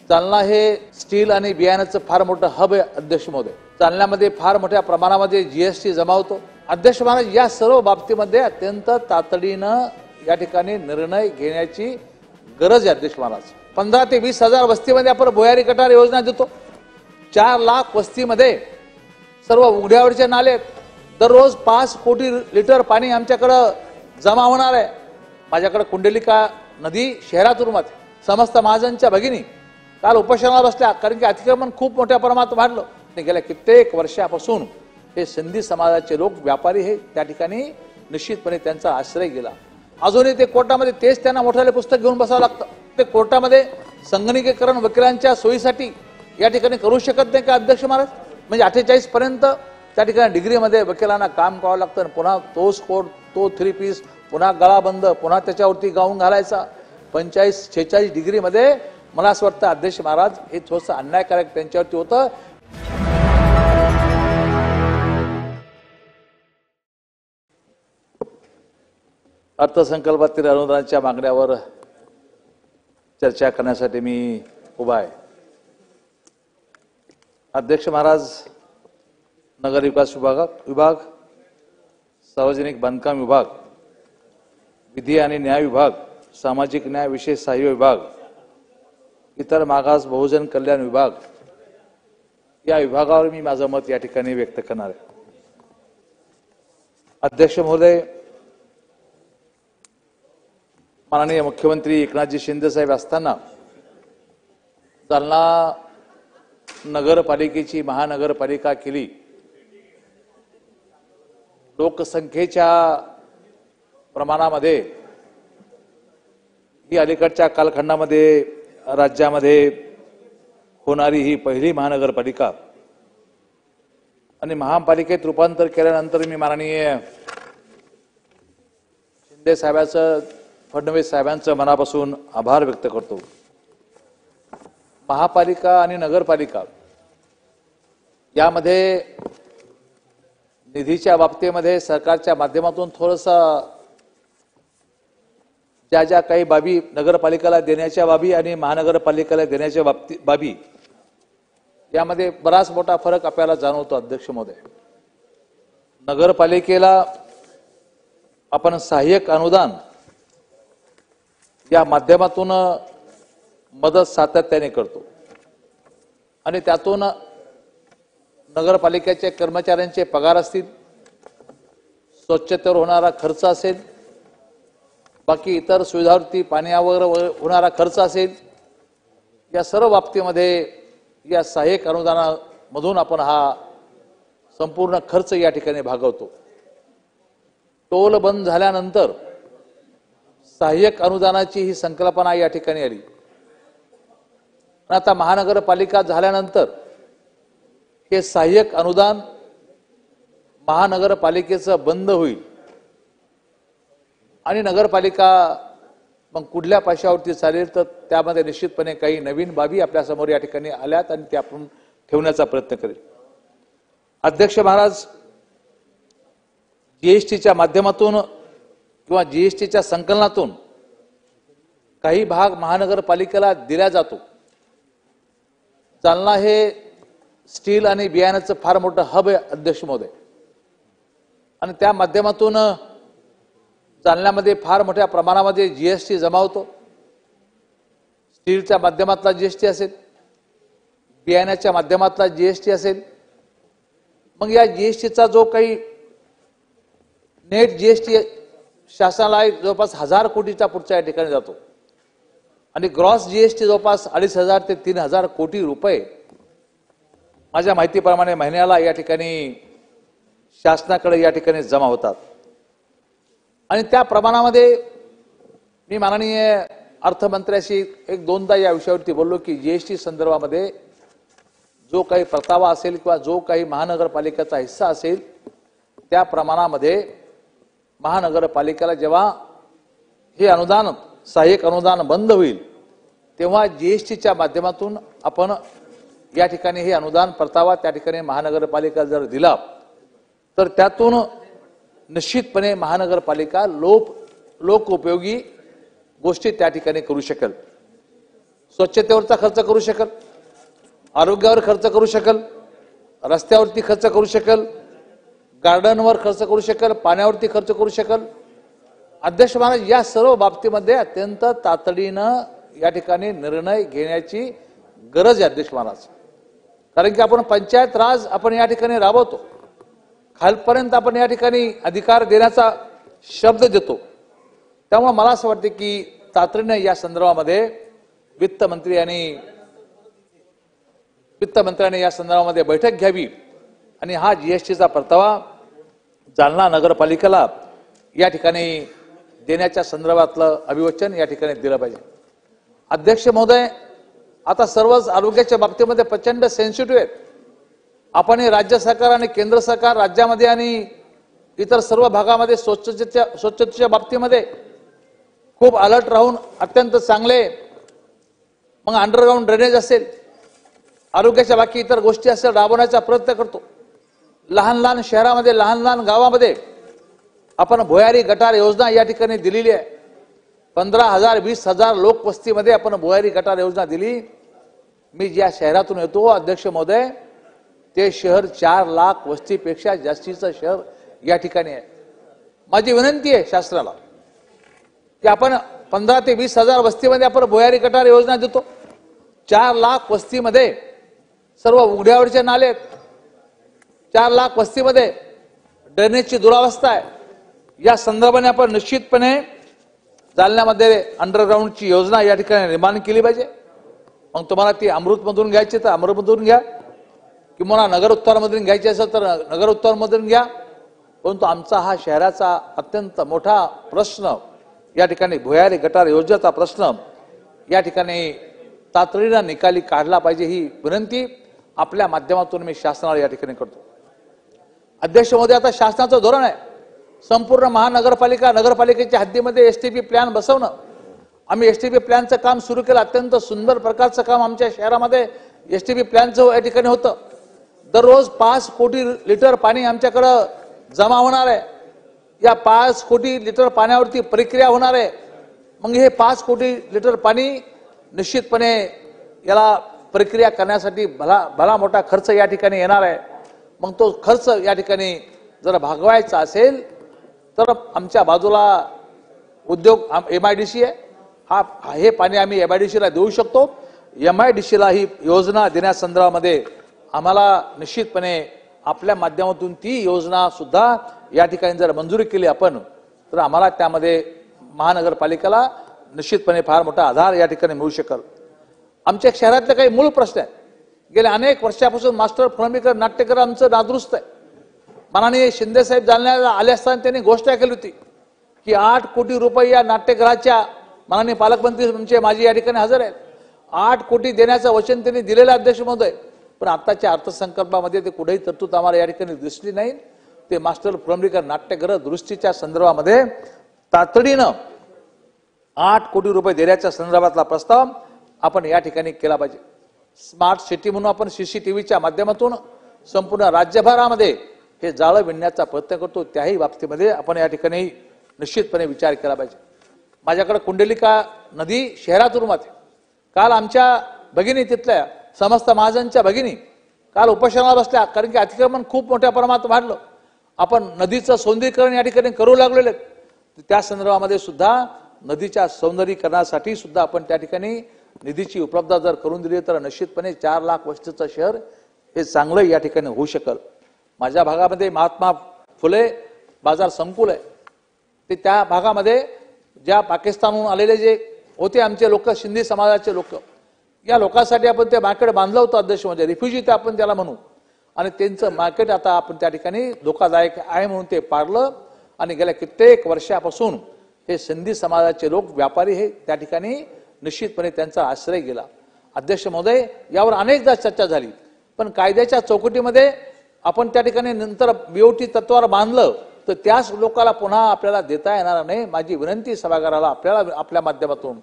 जालना हे स्टील आणि बियाण्याचं फार मोठं हब आहे अध्यक्ष महोदय। जालन्यामध्ये फार मोठ्या प्रमाणामध्ये जीएसटी जमा होतो। अध्यक्ष महाराज, या सर्व बाबतीमध्ये अत्यंत तातडीनं या ठिकाणी निर्णय घेण्याची गरज आहे अध्यक्ष महाराज। 15 ते 20 हजार वस्तीमध्ये आपण भुयारी गटार योजना देतो। 4 लाख वस्तीमध्ये सर्व उघड्यावरचे नाले, दररोज 5 कोटी लिटर पाणी आमच्याकडे जमा होणार आहे। माझ्याकडे कुंडलिका नदी शहरातून वाहते। समस्त महाजनच्या भगिनी काल उपोषणाला बसल्या, कारण की अतिक्रमण खूप मोठ्या प्रमाणात वाढलं। गेल्या कित्येक वर्षापासून हे सिंधी समाजाचे लोक व्यापारी हे त्या ठिकाणी निश्चितपणे त्यांचा आश्रय गेला। अजूनही ते कोर्टामध्ये तेच त्यांना मोठाले पुस्तक घेऊन बसावं लागतं। ते कोर्टामध्ये संगणकीकरण वकिलांच्या सोयीसाठी या ठिकाणी करू शकत नाही का अध्यक्ष महाराज? म्हणजे 48 पर्यंत त्या ठिकाणी डिग्रीमध्ये वकिलांना काम करावं लागतं। पुन्हा तोच कोर्ट, तो 3 पीस, पुन्हा गळाबंद, पुन्हा त्याच्यावरती गाऊन घालायचा। 45-46 डिग्रीमध्ये मला असं वाटतं अध्यक्ष महाराज हे थोडंसं अन्यायकारक त्यांच्यावरती होतं। अर्थसंकल्पातील अनुदानाच्या मागण्यावर चर्चा करण्यासाठी मी उभा आहे। अध्यक्ष महाराज, नगर विकास विभाग, सार्वजनिक बांधकाम विभाग, विधी आणि न्याय विभाग, सामाजिक न्याय विशेष सहाय्य विभाग, इतर मागास बहुजन कल्याण विभाग या विभागावर मी माझं मत या ठिकाणी व्यक्त करणार आहे। अध्यक्ष महोदय, माननीय मुख्यमंत्री एकनाथजी शिंदे साहेब असताना जालना नगरपालिकेची महानगरपालिका केली। लोकसंख्येच्या प्रमाणामध्ये ही अलीकडच्या कालखंडामध्ये राज्यामध्ये होणारी ही पहिली महानगरपालिका आणि महापालिकेत रूपांतर केल्यानंतर मी माननीय शिंदे साहेबांचं, फडणवीस साहेबांचं मनापासून आभार व्यक्त करतो। महापालिका आणि नगरपालिका यामध्ये निधीच्या बाबतीमध्ये सरकारच्या माध्यमातून थोडंसं ज्या काही बाबी नगरपालिकेला देण्याच्या बाबी आणि महानगरपालिकेला देण्याच्या बाबी यामध्ये बराच मोठा फरक आपल्याला जाणवतो अध्यक्ष महोदय। नगरपालिकेला आपण सहाय्यक अनुदान या माध्यमातून मदत सातत्याने करतो आणि त्यातून नगरपालिकेच्या कर्मचाऱ्यांचे पगार असतील, स्वच्छतेवर होणारा खर्च असेल, बाकी इतर सुविधावरती पाण्यावर होणारा खर्च असेल, या सर्व बाबतीमध्ये या सहाय्यक अनुदानामधून आपण हा संपूर्ण खर्च या ठिकाणी भागवतो। टोल बंद झाल्यानंतर सहाय्यक अनुदानाची ही संकल्पना या ठिकाणी आली। आता महानगरपालिका झाल्यानंतर हे सहाय्यक अनुदान महानगरपालिकेचं बंद होईल आणि नगरपालिका मग कुठल्या पाशावरती चालेल तर त्यामध्ये निश्चितपणे काही नवीन बाबी आपल्या समोर या ठिकाणी आल्यात आणि त्या आपण ठेवण्याचा प्रयत्न करेल। अध्यक्ष महाराज, जीएसटीच्या माध्यमातून किंवा जीएसटीच्या संकलनातून काही भाग महानगरपालिकेला दिला जातो। जालना हे स्टील आणि बियाण्याचं फार मोठं हब आहे अध्यक्ष महोदय आणि त्या माध्यमातून जालन्यामध्ये फार मोठ्या प्रमाणामध्ये जीएसटी जमा होतो। स्टीलच्या माध्यमातला जीएसटी असेल, बियाण्याच्या माध्यमातला जीएसटी असेल, मग या जीएसटीचा जो काही नेट जीएसटी शासनाला जवळपास 1000 कोटीच्या पुढच्या या ठिकाणी जातो आणि ग्रॉस जीएसटी जवळपास 2500 ते 3000 कोटी रुपये माझ्या माहितीप्रमाणे महिन्याला या ठिकाणी शासनाकडे या ठिकाणी जमा होतात। आणि त्या प्रमाणामध्ये मी माननीय अर्थमंत्र्याशी 1-2दा या विषयावरती बोललो की जीएसटी संदर्भामध्ये जो काही परतावा असेल किंवा जो काही महानगरपालिकेचा हिस्सा असेल त्या प्रमाणामध्ये महानगरपालिकेला जेव्हा हे अनुदान, सहाय्यक अनुदान बंद होईल तेव्हा जीएसटीच्या माध्यमातून आपण या ठिकाणी हे अनुदान परतावा त्या ठिकाणी महानगरपालिका जर दिला तर त्यातून निश्चितपणे महानगरपालिका लोक उपयोगी गोष्टी त्या ठिकाणी करू शकेल। स्वच्छतेवरचा खर्च करू शकेल, आरोग्यावर खर्च करू शकेल, रस्त्यावरती खर्च करू शकेल, गार्डनवर खर्च करू शकेल, पाण्यावरती खर्च करू शकेल. अध्यक्ष महाराज या सर्व बाबतीमध्ये अत्यंत तातडीनं या ठिकाणी निर्णय घेण्याची गरज आहे अध्यक्ष महाराज. कारण की आपण पंचायत राज आपण या ठिकाणी राबवतो, खालपर्यंत आपण या ठिकाणी अधिकार देण्याचा शब्द देतो. त्यामुळे मला असं वाटतं की तातडीने या संदर्भामध्ये वित्तमंत्र्यांनी या संदर्भामध्ये बैठक घ्यावी आणि हा जीएसटीचा परतावा जालना नगरपालिकेला या ठिकाणी देण्याच्या संदर्भातलं अभिवचन या ठिकाणी दिलं पाहिजे. अध्यक्ष महोदय, आता सर्वच आरोग्याच्या बाबतीमध्ये प्रचंड सेन्सिटिव्ह आहेत. आपण राज्य सरकार आणि केंद्र सरकार राज्यामध्ये आणि इतर सर्व भागामध्ये स्वच्छतेच्या बाबतीमध्ये खूप अलर्ट राहून अत्यंत चांगले, मग अंडरग्राऊंड ड्रेनेज असेल, आरोग्याच्या बाकी इतर गोष्टी असेल राबवण्याचा प्रयत्न करतो. लहान लहान शहरामध्ये, लहान लहान गावामध्ये आपण भुयारी गटार योजना या ठिकाणी दिलेली आहे. 15,000 20,000 लोकवस्तीमध्ये आपण भुयारी गटार योजना दिली. मी ज्या शहरातून येतो अध्यक्ष महोदय, ते शहर 4 लाख वस्तीपेक्षा जास्तीचं शहर या ठिकाणी आहे. माझी विनंती आहे शासनाला की आपण 15 ते 20,000 वस्तीमध्ये आपण भुयारी गटार योजना देतो. 4 लाख वस्तीमध्ये सर्व उघड्यावरचे नाले आहेत. 4 लाख वस्तीमध्ये ड्रेनेजची दुरावस्था आहे. या संदर्भाने आपण निश्चितपणे जालन्यामध्ये अंडरग्राऊंडची योजना या ठिकाणी निर्माण केली पाहिजे. मग तुम्हाला ती अमृतमधून घ्यायची तर अमृतमधून घ्या, किंवा नगर उत्तरमधून घ्यायची असेल तर नगर उत्तरमधून घ्या. परंतु आमचा हा शहराचा अत्यंत मोठा प्रश्न या ठिकाणी भुयारी गटार योजनेचा प्रश्न या ठिकाणी तातडीनं निकाली काढला पाहिजे, ही विनंती आपल्या माध्यमातून मी शासनाला या ठिकाणी करतो. अध्यक्ष महोदय, आता शासनाचं धोरण आहे संपूर्ण महानगरपालिका नगरपालिकेच्या हद्दीमध्ये एसटीपी प्लॅन बसवणं. आम्ही एसटीपी प्लॅनचं काम सुरू केलं. अत्यंत सुंदर प्रकारचं काम आमच्या शहरामध्ये एसटीपी प्लॅनचं या ठिकाणी होतं. दररोज 5 कोटी लिटर पाणी आमच्याकडं जमा होणार आहे. या 5 कोटी लिटर पाण्यावरती प्रक्रिया होणार आहे. मग हे 5 कोटी लिटर पाणी निश्चितपणे याला प्रक्रिया करण्यासाठी भला मोठा खर्च या ठिकाणी येणार आहे. मग तो खर्च या ठिकाणी जर भागवायचा असेल तर आमच्या बाजूला उद्योग MIDC आहे. हे पाणी आम्ही MIDCला देऊ शकतो. MIDCला ही योजना देण्यासंदर्भामध्ये आम्हाला निश्चितपणे आपल्या माध्यमातून ती योजना सुद्धा या ठिकाणी जर मंजुरी केली आपण तर आम्हाला त्यामध्ये महानगरपालिकेला निश्चितपणे फार मोठा आधार या ठिकाणी मिळू शकेल. आमच्या शहरातले काही मूळ प्रश्न आहेत. गेल्या अनेक वर्षापासून मास्टर फळंबीकर नाट्यगृह आमचं नादुरुस्त आहे. माननीय शिंदे साहेब जालन्याला आले असताना त्यांनी घोषणा केली होती की 8 कोटी रुपये या नाट्यगृहाच्या, माननीय पालकमंत्री आमचे माझी या ठिकाणी हजर आहेत, 8 कोटी देण्याचं वचन त्यांनी दिलेलं अध्यक्ष महोदय. पण आताच्या अर्थसंकल्पामध्ये ते कुठेही तरतूद आम्हाला या ठिकाणी दिसली नाही. ते मास्टर फळंबीकर नाट्यगृह दुरुस्तीच्या संदर्भामध्ये तातडीनं 8 कोटी रुपये देण्याच्या संदर्भातला प्रस्ताव आपण या ठिकाणी केला पाहिजे. स्मार्ट सिटी म्हणून आपण CCTVच्या माध्यमातून संपूर्ण राज्यभरामध्ये हे जाळं विणण्याचा प्रयत्न करतो. त्याही बाबतीमध्ये आपण या ठिकाणी निश्चितपणे विचार केला पाहिजे. माझ्याकडे कुंडलिका नदी शहरातून वाहते. काल आमच्या भगिनी, तिथल्या समस्त महाजनच्या भगिनी काल उपोषणाला बसल्या, कारण की अतिक्रमण खूप मोठ्या प्रमाणात वाढलं. आपण नदीचं सौंदर्यीकरण या ठिकाणी करू लागलेले. त्या संदर्भामध्ये सुद्धा नदीच्या सौंदर्यीकरणासाठी सुद्धा आपण त्या ठिकाणी निधीची उपलब्धता जर करून दिली तर निश्चितपणे 4 लाख वस्तीचं शहर हे चांगलं या ठिकाणी होऊ शकेल. माझ्या भागामध्ये महात्मा फुले बाजार संकुल आहे. ते त्या भागामध्ये ज्या पाकिस्तानहून आलेले जे होते आमचे लोक, सिंधी समाजाचे लोक, या लोकांसाठी आपण ते मार्केट बांधलं होतं अध्यक्ष, म्हणजे रिफ्युजी ते आपण त्याला म्हणू. आणि त्यांचं मार्केट आता आपण त्या ठिकाणी धोकादायक आहे म्हणून ते पाडलं. आणि गेल्या कित्येक वर्षापासून हे सिंधी समाजाचे लोक, व्यापारी हे त्या ठिकाणी निश्चितपणे त्यांचा आश्रय गेला. अध्यक्ष महोदय, यावर अनेकदा चर्चा झाली, पण कायद्याच्या चौकटीमध्ये आपण त्या ठिकाणी नंतर BOT तत्वावर बांधलं तर त्याच लोकांना पुन्हा आपल्याला देता येणार नाही. माझी विनंती सभागृहाला आपल्या माध्यमातून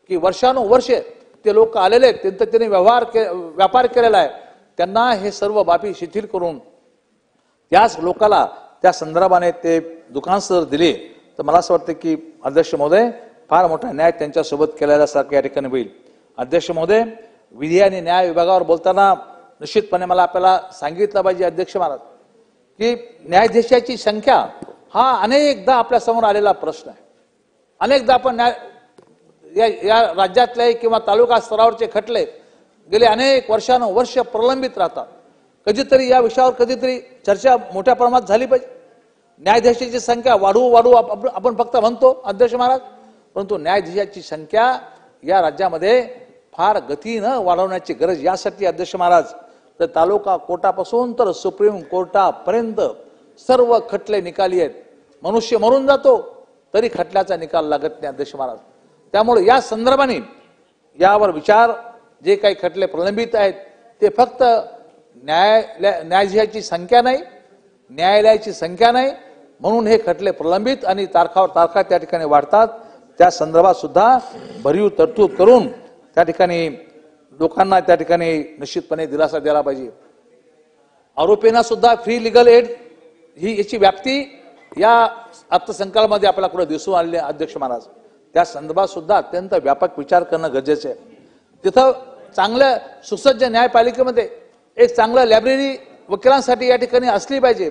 की वर्षानुवर्षे ते लोक आलेले आहेत, त्यांनी व्यापार केलेला आहे, त्यांना हे सर्व बाबी शिथिल करून त्याच लोकांना त्या संदर्भाने ते दुकान जर दिले तर मला असं वाटतं की अध्यक्ष महोदय फार मोठा न्याय त्यांच्यासोबत केलेल्यासारखं या ठिकाणी होईल. अध्यक्ष महोदय, विधी आणि न्याय विभागावर बोलताना निश्चितपणे मला आपल्याला सांगितलं पाहिजे अध्यक्ष महाराज की न्यायाधीशाची संख्या हा अनेकदा आपल्या समोर आलेला प्रश्न आहे. अनेकदा आपण या राज्यातले किंवा तालुका स्तरावरचे खटले गेले अनेक वर्ष प्रलंबित राहतात. कधीतरी या विषयावर कधीतरी चर्चा मोठ्या प्रमाणात झाली पाहिजे. न्यायाधीशाची संख्या वाढवू आपण फक्त म्हणतो अध्यक्ष महाराज, परंतु न्यायाधीशाची संख्या या राज्यामध्ये फार गतीनं वाढवण्याची गरज यासाठी अध्यक्ष महाराज तर तालुका कोर्टापासून तर सुप्रीम कोर्टापर्यंत सर्व खटले निकाली आहेत. मनुष्य मरून जातो तरी खटल्याचा निकाल लागत नाही अध्यक्ष महाराज. त्यामुळे या संदर्भाने यावर विचार जे काही खटले प्रलंबित आहेत ते फक्त न्यायाधीशाची संख्या नाही, न्यायालयाची संख्या नाही म्हणून हे खटले प्रलंबित आणि तारखावर तारखा त्या ठिकाणी वाढतात. त्या संदर्भात सुद्धा भरीव तरतूद करून त्या ठिकाणी लोकांना त्या ठिकाणी निश्चितपणे दिलासा द्यायला पाहिजे. आरोपींना सुद्धा फ्री लिगल एड ही याची व्याप्ती या अर्थसंकल्पामध्ये आपल्याला कुठे दिसून आलेली आहे अध्यक्ष महाराज. त्या संदर्भात सुद्धा अत्यंत व्यापक विचार करणं गरजेचं आहे. तिथं चांगल्या सुसज्ज न्यायपालिकेमध्ये एक चांगलं लायब्ररी वकिलांसाठी या ठिकाणी असली पाहिजे.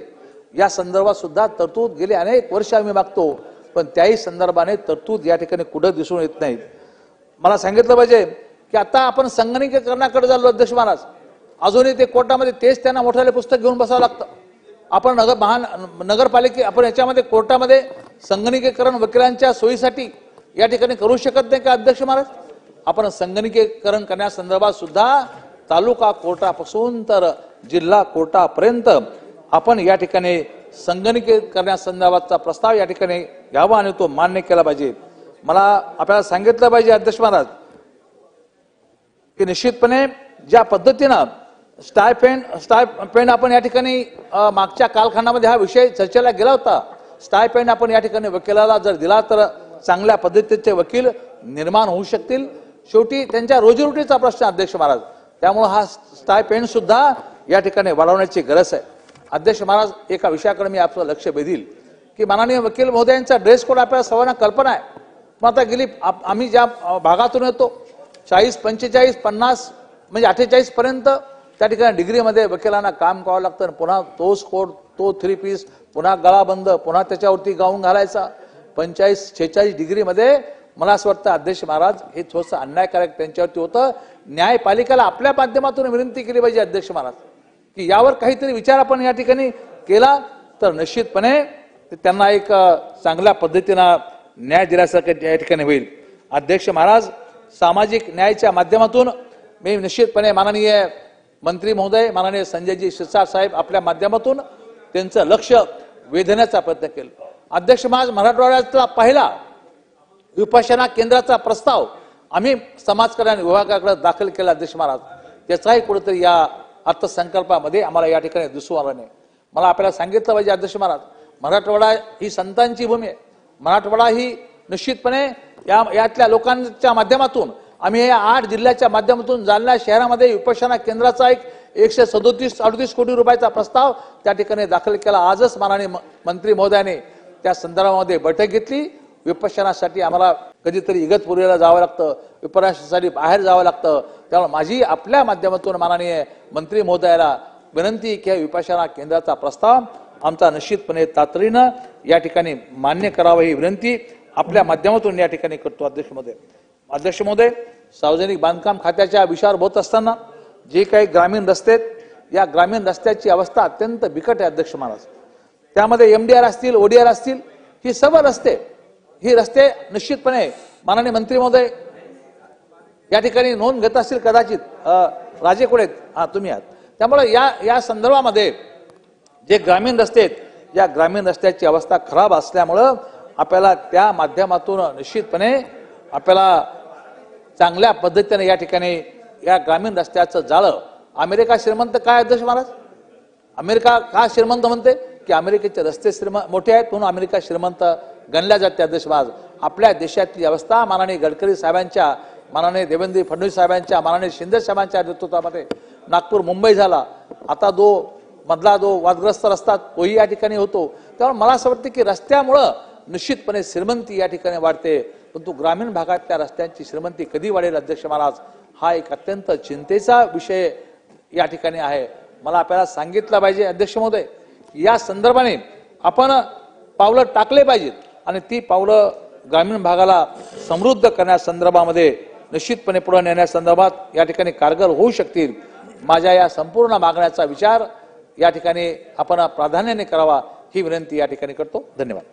या संदर्भात सुद्धा तरतूद गेले अनेक वर्ष आम्ही मागतो, पण त्याही संदर्भाने तरतूद या ठिकाणी कुठं दिसून येत नाही. मला सांगितलं पाहिजे की आता आपण संगणकीकरणाकडे चाललो अध्यक्ष महाराज. अजूनही ते कोर्टामध्ये तेच त्यांना मोठ्याले पुस्तक घेऊन बसावं लागतं. आपण नगरपालिके आपण याच्यामध्ये कोर्टामध्ये संगणकीकरण वकिलांच्या सोयीसाठी या ठिकाणी करू शकत नाही का अध्यक्ष महाराज? आपण संगणकीकरण करण्यासंदर्भात सुद्धा तालुका कोर्टापासून तर जिल्हा कोर्टापर्यंत आपण या ठिकाणी संगणकीकरण करण्यासंदर्भातचा प्रस्ताव या ठिकाणी घ्यावा आणि तो मान्य केला पाहिजे. मला आपल्याला सांगितलं पाहिजे अध्यक्ष महाराज की निश्चितपणे ज्या पद्धतीनं स्टायपेंड आपण या ठिकाणी मागच्या कालखंडामध्ये हा विषय चर्चेला गेला होता. स्टायपेंड आपण या ठिकाणी वकिलाला जर दिला तर चांगल्या पद्धतीचे वकील निर्माण होऊ शकतील. शेवटी त्यांच्या रोजीरोटीचा प्रश्न अध्यक्ष महाराज. त्यामुळे हा स्टायपेंड सुद्धा या ठिकाणी वाढवण्याची गरज आहे. अध्यक्ष महाराज, एका विषयाकडे मी आपलं लक्ष वेधील की माननीय वकील महोदयांचा ड्रेस कोड आपल्याला सर्वांना कल्पना आहे. मग आता गेली आम्ही ज्या भागातून येतो 40, 45, 50 म्हणजे 48 पर्यंत त्या ठिकाणी डिग्रीमध्ये वकिलांना काम करावं लागतं. पुन्हा तोच कोड, तो 3 पीस, पुन्हा गळाबंद, पुन्हा त्याच्यावरती गाऊन घालायचा. 45, 46 डिग्रीमध्ये मला असं वाटतं अध्यक्ष महाराज हे थोडंसं अन्यायकारक त्यांच्यावरती होतं. न्यायपालिकेला आपल्या माध्यमातून विनंती केली पाहिजे अध्यक्ष महाराज की यावर काहीतरी विचार आपण या ठिकाणी केला तर निश्चितपणे त्यांना एक चांगल्या पद्धतीनं न्याय दिल्यासारखं या ठिकाणी होईल. अध्यक्ष महाराज, सामाजिक न्यायाच्या माध्यमातून मी निश्चितपणे माननीय मंत्री महोदय माननीय संजयजी शिरसाट साहेब आपल्या माध्यमातून त्यांचं लक्ष वेधण्याचा प्रयत्न केला. अध्यक्ष महाराज, मराठवाड्यातला पहिला विपश्यना केंद्राचा प्रस्ताव आम्ही समाज कल्याण विभागाकडे दाखल केला अध्यक्ष महाराज. त्याचाही कुठेतरी या अर्थसंकल्पामध्ये आम्हाला या ठिकाणी दिसून आला नाही. मला आपल्याला सांगितलं पाहिजे अध्यक्ष महाराज, मराठवाडा ही संतांची भूमी आहे. मराठवाडा ही निश्चितपणे यातल्या लोकांच्या माध्यमातून आम्ही या 8 जिल्ह्याच्या माध्यमातून जालना शहरामध्ये विपश्यना केंद्राचा एक 137-38 कोटी रुपयाचा प्रस्ताव त्या ठिकाणी दाखल केला. आजच माननीय मंत्री महोदयाने त्या संदर्भामध्ये बैठक घेतली. विपश्यनासाठी आम्हाला कधीतरी इगतपुरीला जावं लागतं, विपश्यनासाठी बाहेर जावं लागतं. त्यामुळे माझी आपल्या माध्यमातून माननीय मंत्री महोदयाला विनंती की विपश्यना केंद्राचा प्रस्ताव आमचा निश्चितपणे तातडीनं या ठिकाणी मान्य करावा ही विनंती आपल्या माध्यमातून या ठिकाणी करतो अध्यक्ष महोदय. अध्यक्ष महोदय, सार्वजनिक बांधकाम खात्याच्या विषयावर बोलत असताना जे काही ग्रामीण रस्ते आहेत, या ग्रामीण रस्त्याची अवस्था अत्यंत बिकट आहे अध्यक्ष महाराज. त्यामध्ये MDR असतील, ODR असतील, ही सर्व रस्ते निश्चितपणे माननीय मंत्री महोदय या ठिकाणी नोंद घेत असतील कदाचित. राजे कुठे आहेत? तुम्ही आहात. त्यामुळे या संदर्भामध्ये जे ग्रामीण रस्ते आहेत, या ग्रामीण रस्त्याची अवस्था खराब असल्यामुळं आपल्याला त्या माध्यमातून निश्चितपणे आपल्याला चांगल्या पद्धतीने या ठिकाणी या ग्रामीण रस्त्याचं जाळं. अमेरिका श्रीमंत काय अध्यक्ष महाराज? अमेरिका का श्रीमंत म्हणते की अमेरिकेचे रस्ते मोठे आहेत म्हणून अमेरिका श्रीमंत गणल्या जाते अध्यक्ष महाराज. आपल्या देशातली अवस्था माननीय गडकरी साहेबांच्या, माननीय देवेंद्र फडणवीस साहेबांच्या, माननीय शिंदे साहेबांच्या नेतृत्वामध्ये नागपूर मुंबई झाला. आता मधला वादग्रस्त रस्ता तोही या ठिकाणी होतो. त्यामुळे मला असं वाटतं की रस्त्यामुळं निश्चितपणे श्रीमंती या ठिकाणी वाढते, परंतु ग्रामीण भागातल्या रस्त्यांची श्रीमंती कधी वाढेल अध्यक्ष महाराज हा एक अत्यंत चिंतेचा विषय या ठिकाणी आहे. मला आपल्याला सांगितलं पाहिजे अध्यक्ष महोदय, या संदर्भाने आपण पावलं टाकले पाहिजेत आणि ती पावलं ग्रामीण भागाला समृद्ध करण्यासंदर्भामध्ये निश्चितपणे पुढे नेण्यासंदर्भात या ठिकाणी कारगर होऊ शकतील. माझ्या या संपूर्ण मागण्याचा विचार या ठिकाणी आपण प्राधान्याने करावा ही विनंती या ठिकाणी करतो. धन्यवाद.